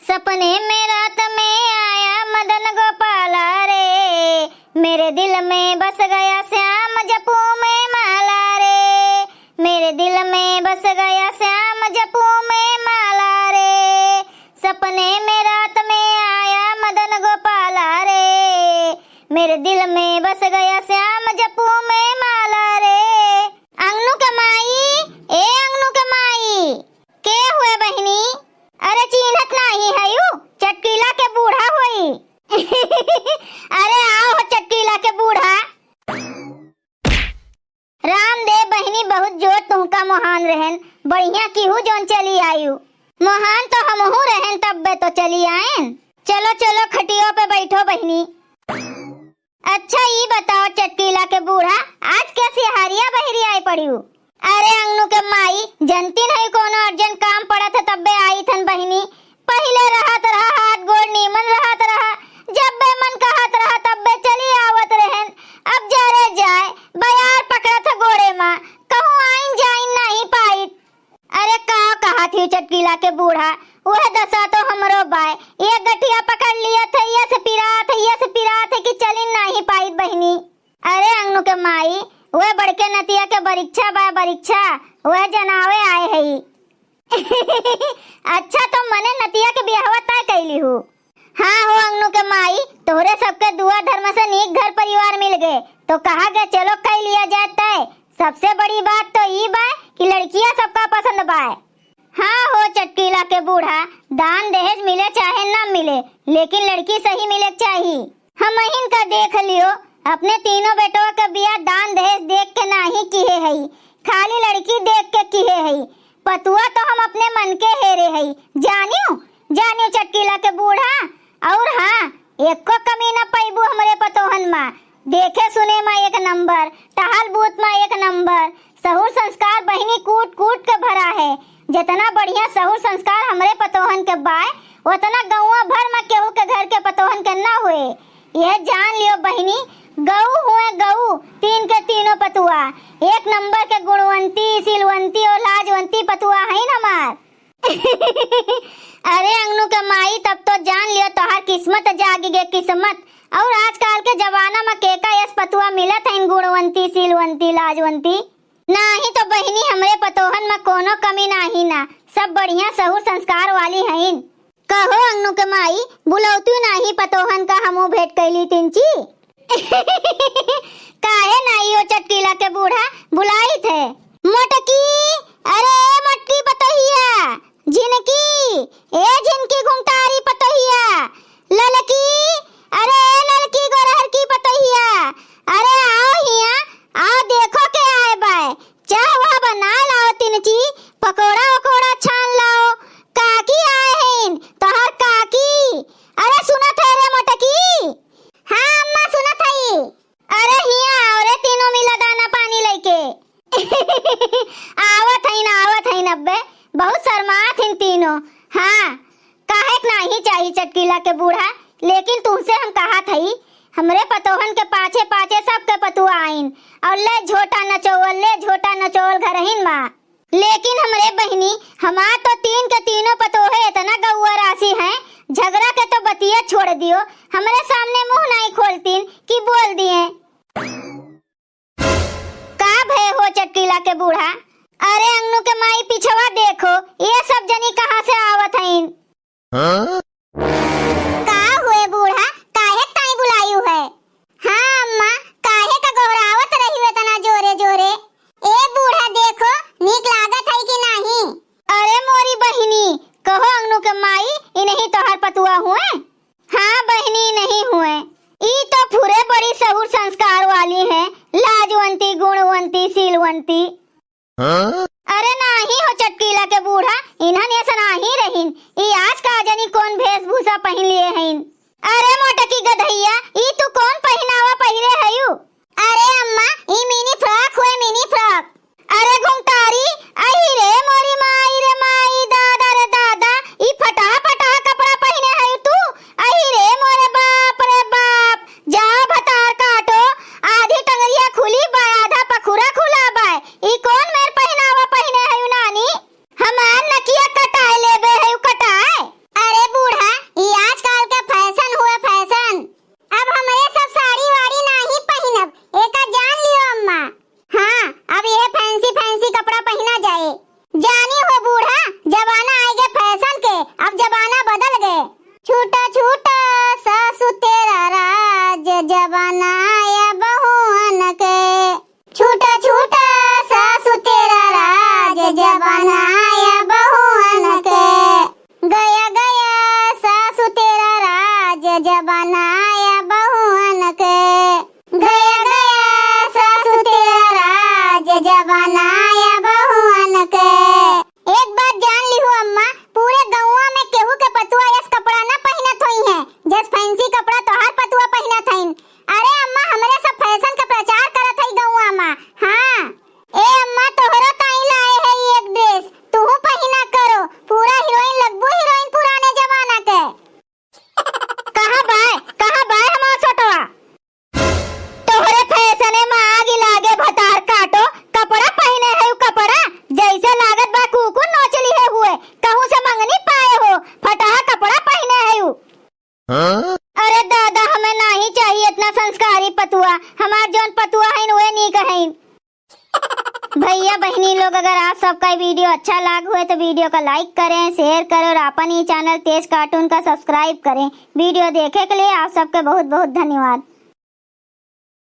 सपने में रात में आया मदन गोपाला रे, मेरे दिल में बस गया श्याम जपू में माला रे, मेरे दिल में बस गया श्याम जपू में माला रे। सपने में रात में आया मदन गोपाला रे, मेरे दिल में बस गया श्याम जपू में माला रे। अंगनू के माई, ए अंगनू के माई, के हुए बहिनी? अरे चिन्हत नहीं है यू, चटकीला के बूढ़ा होई। अरे आओ चटकीला के बूढ़ा। रामदेव बहिनी बहुत जोर तुमका मोहान रहन, बढ़िया की हूँ जोन चली आयु। मोहान तो हमहू रहन तब बे तो चली आयन। चलो चलो खटियों पे बैठो बहिनी। अच्छा ये बताओ चटकीला के बूढ़ा, आज कैसी हारिया बहरी आई पड़ी हूँ? अरे अंगनू के माई, जनती नहीं कोनो अर्जेंट काम पड़ा था तब बे आई थन बहिनी। पहले रहत रहा हाथ गोड़ नीमन रहत रहा, जब बे मन कहत रहा तब बे चली आवत रहन। अब जरे जाए बयार पकड़ा था गोड़े माँ, कहूँ आइन जाइन नहीं पाई। अरे का कहा थी चटकीला के बूढ़ा, वह दशा तो हमरो बाय, ये गठिया पकड़ लिया था, ये से पिरा थे कि चली नहीं पाई बहिनी। अरे अंगनू के माई, वह बड़के नतिया के बरीक्षा बा बरीक्षा, वह जनावे आए है। अच्छा तो मने नतिया के बियाहवा तय कैली हूँ। हाँ हो अंगनू के माई, तोहरे सबके दुआ धर्म से नीक घर परिवार मिल गए तो कहा गए चलो कह लिया जाए तय। सबसे बड़ी बात तो ये बा कि लड़कियां सबका पसंद बा। हाँ हो चटकीला के बूढ़ा, दान दहेज मिले चाहे न मिले, लेकिन लड़की सही मिले चाहिए। हम इनका देख लियो, अपने तीनों बेटों का बिया दान दहेज देख के नहीं किए है, खाली लड़की देख के किए है। पतुआ तो हम अपने मन के हेरे है, जानियो चटकीला के बूढ़ा। और हाँ, एको कमी न पैबू हमरे पतोहन माँ, देखे सुने माँ एक नंबर, टहल बूत माँ एक नंबर, सहुर संस्कार बहिनी कूट कूट के भरा है। जितना बढ़िया सहुर संस्कार हमरे पतोहन के बाय, उतना गौवा भर में केहू के घर के पतोहन के न हुए। यह जान लियो बहिनी, गऊ हुए गऊ, तीन के तीनों पतुआ एक नंबर के गुणवंती, सिलवंती और लाजवंती पतुआ है हमार। अरे अंगनू के माई, तब तो जान लियो तोहार किस्मत जागी गे किस्मत। और आजकल के जमाना में केका यस पतुआ मिलत है गुणवंती, सिलवंती, लाजवंती। नहीं तो बहिनी हमरे पतोहन में कोनो कमी नहीं ना, सब बढ़िया सहुर संस्कार वाली हैं। कहो अंगनू के माई, बुलौतू नहीं पतोहन का हमू भेंट कैली तिनची। काहे नहीं हो चटकीला के बूढ़ा, बुलाई थे। मोटकी, अरे मोटकी पतोहिया, जिनकी, ए जिनकी घुंघटारी पतोहिया, ललकी, अरे ललकी गोरहर की पतोहिया, अरे आओ हिया, आओ देखो के आए बाय, चाह वह बना लाओ तिनची, पकोड़ा वकोड़ा छान लाओ। काकी आए हैं, तोहर काकी। अरे सुनत है रे मोटकी? हाँ अम्मा सुनत है। अरे हिया आओ रे, तीनों मिला दाना पानी लेके। आवत है नब्बे, बहुत शर्मात हैं तीनों। हाँ काहे नहीं चाहिए चटकीला के बूढ़ा, लेकिन तुमसे हम कहा थी हमरे पतोहन के पाछे पाछे सबके पतुआ आइन, और ले झोटा नचोल घर हिन माँ। लेकिन हमरे बहिनी, हमार तो तीन के तीनों पतोहे इतना गौआ राशि हैं, झगड़ा के तो बतिया छोड़ दियो, हमरे सामने मुंह नहीं खोलतीन कि बोल दिए। का भय हो चटकीला के बूढ़ा? अरे अंगनू के माई पिछवा देखो, ये सब जनी कहाँ से आवत हैं? का हुए बूढ़ा, काहे ताई बुलायू है? हाँ अम्मा, काहे का गोहरावत रही है तना जोरे जोरे? ए बूढ़ा देखो, नीक लागत है कि नहीं? अरे मोरी बहिनी, कहो अंगनू के माई, इन्हीं तोहर पतुआ हुए? हाँ बहिनी नहीं हुए, ई तो पूरे बड़ी सहुर संस्कार वाली है, लाजवंती, गुणवंती, सीलवंती। अरे नहीं हो चटकीला के बूढ़ा, इन्हन ऐसा नहीं रहीन, ई आज का जनी कौन वेशभूषा पहन लिए हैं? अरे मोटकी गधैया, ई तू कौन पहनावा पहिरे हयू? अरे अम्मा, ई मिनी फ्रॉक हुए, मिनी फ्रॉक। अरे घुंघटारी, आई रे मोरी माई रे माई, दादा रे दादा, ई फटा कपड़ा पहने हयू तू? आई रे मोरे बाप रे बाप, जाओ भतार काटो, आधी टंगरिया खुली बा, आधा पखुरा खुला बा, ई कौन मेर पहनावा पहने हयू नानी? हमार नकिया कटाए लेबे हयू कटाए। अरे बूढ़ा जमाना आया बहुअन के, गया गया सासू तेरा राज, जमाना आया बहुअन के। एक बात जान ली हूँ अम्मा, पूरे गौवा में केहू के पतुआ यस कपड़ा ना पहनत होई है जस फैंसी कपड़ा तोहार पतुआ पहनत हईन। अरे अम्मा हमरे सब फैशन का प्रचार करत हई गौवा में। हाँ ए अम्मा तोहरा काहे लाए है ये एक ड्रेस, तूहू पहना करो, पूरा हीरोइन लगबू, हीरोइन पुराने जमाना के। कहाँ बाय हमार छोटवा, तोहरे फैशने में आग लागे भतार काटो, कपड़ा पहने है कपड़ा जैसे लागत बा कुकु नोचली है हुए, कहूं से मंगनी पाए हो, फटाहा कपड़ा पहने है। अरे दादा हमें नहीं चाहिए इतना संस्कारी पतुआ, हमार जोन पतुआ है वे नहीं कहें। भैया बहनी लोग अगर आप सबका वीडियो अच्छा लगा हुए तो वीडियो को लाइक करें, शेयर करें और अपन ही चैनल तेज कार्टून का सब्सक्राइब करें। वीडियो देखे के लिए आप सबके बहुत बहुत धन्यवाद।